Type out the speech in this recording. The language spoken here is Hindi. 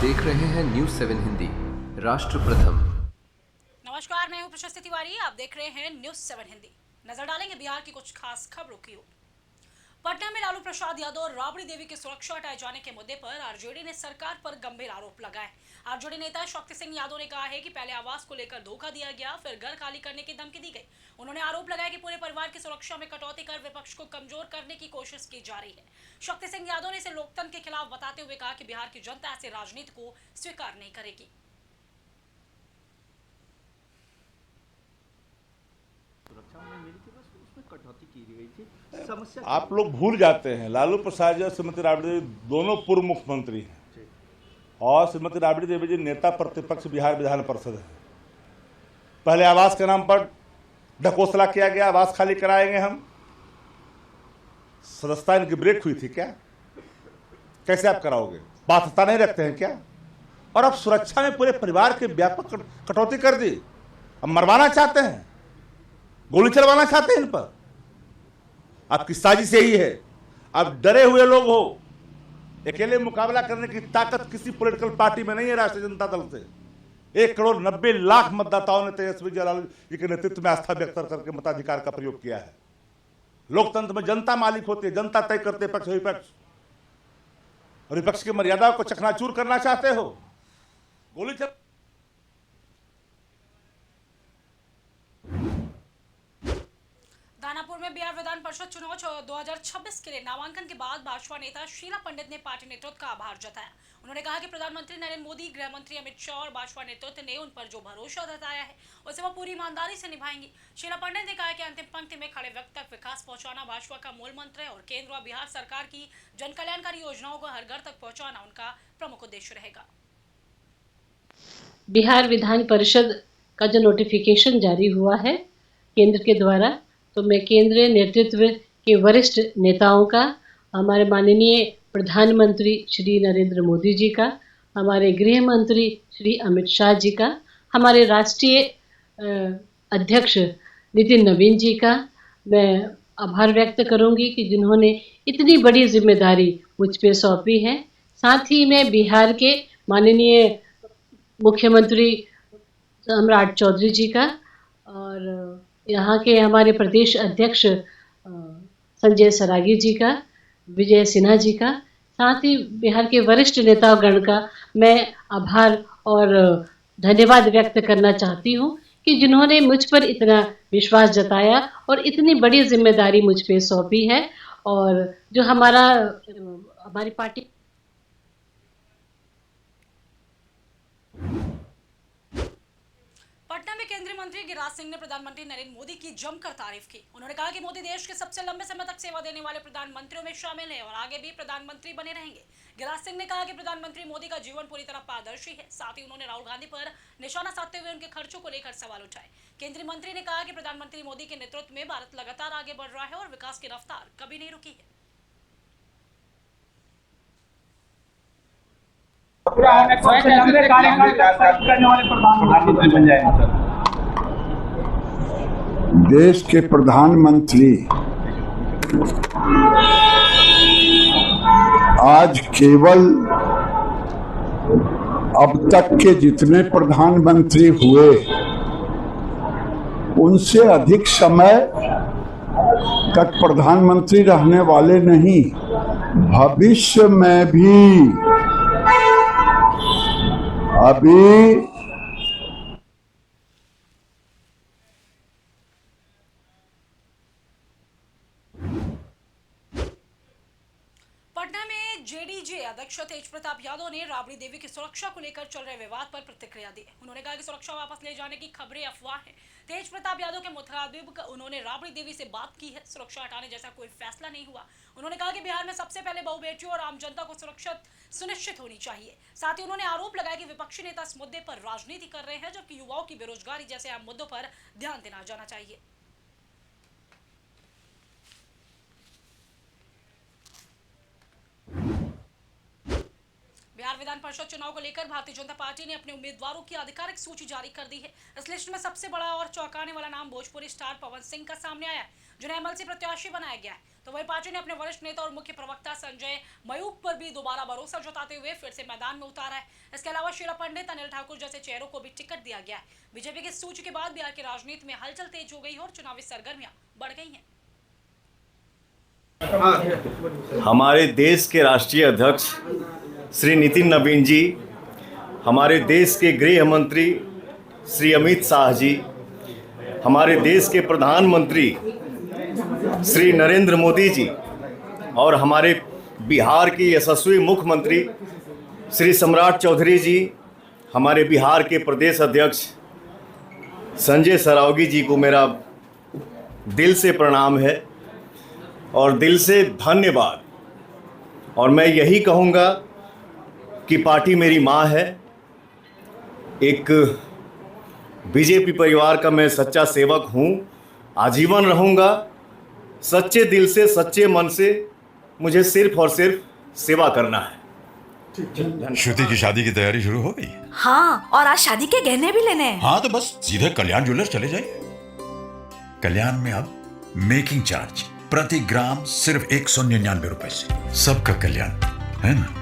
देख रहे हैं न्यूज 7 हिंदी, राष्ट्र प्रथम। नमस्कार, मैं हूं प्रशस्ति तिवारी। आप देख रहे हैं न्यूज 7 हिंदी। नजर डालेंगे बिहार की कुछ खास खबरों की ओर। पटना में लालू प्रसाद यादव और राबड़ी देवी की सुरक्षा हटाए जाने के मुद्दे पर आरजेडी ने सरकार पर गंभीर आरोप लगाए। आरजेडी नेता शक्ति सिंह यादव ने कहा है कि पहले आवास को लेकर धोखा दिया गया, फिर घर खाली करने की धमकी दी गई। उन्होंने आरोप लगाया कि पूरे परिवार की सुरक्षा में कटौती कर विपक्ष को कमजोर करने की कोशिश की जा रही है। शक्ति सिंह यादव ने इसे लोकतंत्र के खिलाफ बताते हुए कहा कि बिहार की जनता ऐसे राजनीति को स्वीकार नहीं करेगी। कटौती की गई थी। समस्या आप लोग भूल जाते हैं लालू प्रसाद जी और श्रीमती राबड़ी देवी दोनों पूर्व मुख्यमंत्री हैं और श्रीमती राबड़ी देवी जी नेता प्रतिपक्ष बिहार विधान परिषद है। पहले आवास के नाम पर ढकोसला किया गया, आवास खाली कराएंगे हम। सदस्यता इनकी ब्रेक हुई थी क्या? कैसे आप कराओगे? बाध्यता नहीं रखते हैं क्या? और अब सुरक्षा में पूरे परिवार के व्यापक कटौती कर दी। अब मरवाना चाहते हैं, गोली चलवाना चाहते हैं इन पर। आपकी साजिश यही है। आप डरे हुए लोग हो। अकेले मुकाबला करने की ताकत किसी पॉलिटिकल पार्टी में नहीं है। राष्ट्रीय जनता दल से 1,90,00,000 मतदाताओं ने तेजस्वी जयललिता जी के नेतृत्व में आस्था व्यक्त करके मताधिकार का प्रयोग किया है। लोकतंत्र में जनता मालिक होती है, जनता तय करते पक्ष विपक्ष। और विपक्ष की मर्यादाओं को चकनाचूर करना चाहते हो। गोली चल दानापुर में बिहार विधान परिषद चुनाव 2026 के लिए नामांकन के बाद भाजपा नेता शीला पंडित ने पार्टी नेतृत्व का आभार जताया। उन्होंने कहा कि प्रधानमंत्री नरेंद्र मोदी, गृह मंत्री अमित शाह और भाजपा नेतृत्व ने उन पर जो भरोसा जताया है उसे वो पूरी ईमानदारी से निभाएंगी। शीला पंडित ने कहा कि अंतिम पंक्ति में खड़े व्यक्ति तक विकास पहुंचाना भाजपा का मूल मंत्र है और केंद्र व बिहार सरकार की जन कल्याणकारी योजनाओं को हर घर तक पहुँचाना उनका प्रमुख उद्देश्य रहेगा। बिहार विधान परिषद का जो नोटिफिकेशन जारी हुआ है केंद्र के द्वारा, तो मैं केंद्रीय नेतृत्व के वरिष्ठ नेताओं का, हमारे माननीय प्रधानमंत्री श्री नरेंद्र मोदी जी का, हमारे गृह मंत्री श्री अमित शाह जी का, हमारे राष्ट्रीय अध्यक्ष नितिन नवीन जी का मैं आभार व्यक्त करूंगी कि जिन्होंने इतनी बड़ी जिम्मेदारी मुझ पे सौंपी है। साथ ही मैं बिहार के माननीय मुख्यमंत्री सम्राट चौधरी जी का और यहाँ के हमारे प्रदेश अध्यक्ष संजय सरागी जी का, विजय सिन्हा जी का, साथ ही बिहार के वरिष्ठ नेतागण का मैं आभार और धन्यवाद व्यक्त करना चाहती हूँ कि जिन्होंने मुझ पर इतना विश्वास जताया और इतनी बड़ी जिम्मेदारी मुझ पे सौंपी है। और जो हमारी पार्टी पटना में केंद्रीय मंत्री गिरिराज सिंह ने प्रधानमंत्री नरेंद्र मोदी की जमकर तारीफ की। उन्होंने कहा कि मोदी देश के सबसे लंबे समय तक सेवा देने वाले प्रधानमंत्रियों में शामिल हैं और आगे भी प्रधानमंत्री बने रहेंगे। गिरिराज सिंह ने कहा कि प्रधानमंत्री मोदी का जीवन पूरी तरह पारदर्शी है। साथ ही उन्होंने राहुल गांधी पर निशाना साधते हुए उनके खर्चों को लेकर सवाल उठाए। केंद्रीय मंत्री ने कहा कि प्रधानमंत्री मोदी के नेतृत्व में भारत लगातार आगे बढ़ रहा है और विकास की रफ्तार कभी नहीं रुकी है। सबसे लंबे कार्यकाल करने वाले प्रधानमंत्री बन जाएंगे। देश के प्रधानमंत्री आज केवल अब तक के जितने प्रधानमंत्री हुए उनसे अधिक समय तक प्रधानमंत्री रहने वाले नहीं, भविष्य में भी अभी पटना में जेडीजे अध्यक्ष तेज प्रताप यादव ने राबड़ी देवी की सुरक्षा को लेकर चल रहे विवाद पर प्रतिक्रिया दी। उन्होंने कहा कि सुरक्षा वापस ले जाने की खबरें अफवाह हैं। तेज प्रताप यादव के मुताबिक उन्होंने राबड़ी देवी से बात की है, सुरक्षा हटाने जैसा कोई फैसला नहीं हुआ। उन्होंने कहा कि बिहार में सबसे पहले बहु बेटियों और आम जनता को सुरक्षा सुनिश्चित होनी चाहिए। साथ ही उन्होंने आरोप लगाया कि विपक्षी नेता इस मुद्दे पर राजनीति कर रहे हैं, जबकि युवाओं की बेरोजगारी जैसे आम मुद्दों पर ध्यान देना जाना चाहिए। बिहार विधान परिषद चुनाव को लेकर भारतीय जनता पार्टी ने अपने उम्मीदवारों की आधिकारिक सूची जारी कर दी है। इस लिस्ट में सबसे बड़ा और चौंकाने वाला नाम भोजपुरी स्टार पवन सिंह का सामने आया है, जिन्हें एमएलसी प्रत्याशी बनाया गया है। तो वहीं पार्टी ने अपने वरिष्ठ नेता और मुख्य प्रवक्ता संजय मयूख पर भी दोबारा भरोसा जताते हुए फिर से मैदान में उतारा है। इसके अलावा शीला पंडित, अनिल ठाकुर जैसे चेहरों को भी टिकट दिया गया है। बीजेपी की सूची के बाद बिहार की राजनीति में हलचल तेज हो गई है और चुनावी सरगर्मियां बढ़ गई हैं। हमारे देश के राष्ट्रीय अध्यक्ष श्री नितिन नवीन जी, हमारे देश के गृह मंत्री श्री अमित शाह जी, हमारे देश के प्रधानमंत्री श्री नरेंद्र मोदी जी और हमारे बिहार के यशस्वी मुख्यमंत्री श्री सम्राट चौधरी जी, हमारे बिहार के प्रदेश अध्यक्ष संजय सरावगी जी को मेरा दिल से प्रणाम है और दिल से धन्यवाद। और मैं यही कहूँगा कि पार्टी मेरी माँ है। एक बीजेपी परिवार का मैं सच्चा सेवक हूँ, आजीवन रहूँगा। सच्चे दिल से, सच्चे मन से मुझे सिर्फ और सिर्फ सेवा करना है। श्रुति की शादी की तैयारी शुरू हो गई? हाँ, और आज शादी के गहने भी लेने हैं। हाँ, तो बस सीधे कल्याण ज्वेलर्स चले जाइए। कल्याण में अब मेकिंग चार्ज प्रति ग्राम सिर्फ 199 रुपए से। सबका कल्याण, है ना?